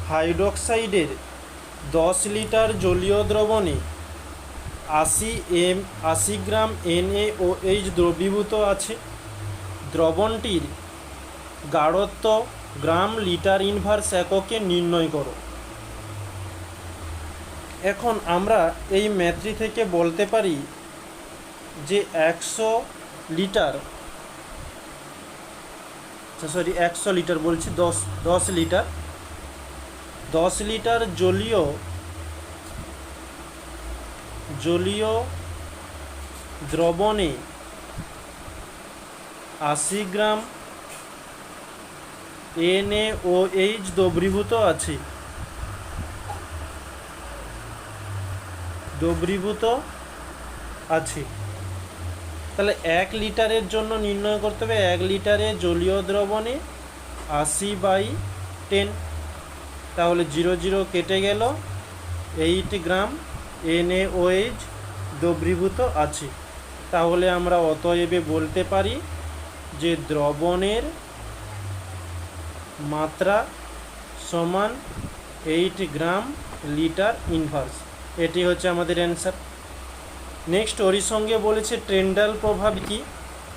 হাইড্রোক্সাইডের 10 litre জলীয় দ্রবণে 80 গ্রাম NaOH দ্রবীভূত আছে। দ্রবণটির গাঢ়ত্ব গ্রাম লিটার ইনভার্স এককে নির্ণয় করো। এখন আমরা এই ম্যাথটি থেকে বলতে পারি যে 100 লিটার বলছি 10 লিটার 10 লিটার জলীয় দ্রবণে 80 গ্রাম NaOH দ্রবীভূত আছে। তাহলে 1 লিটারের জন্য নির্ণয় করতে হবে 1 লিটারে জলীয় দ্রবণে 80/10, তাহলে 0 কেটে গেল, 8 গ্রাম NaOH দ্রবীভূত আছে। তাহলে আমরা অতএবে বলতে পারি যে দ্রবণের মাত্রা সমান 8 গ্রাম লিটার ইনভার্স। এটি হচ্ছে আমাদের অ্যান্সার। নেক্সট ওর সঙ্গে বলেছে ট্রেন্ডাল প্রভাব কি।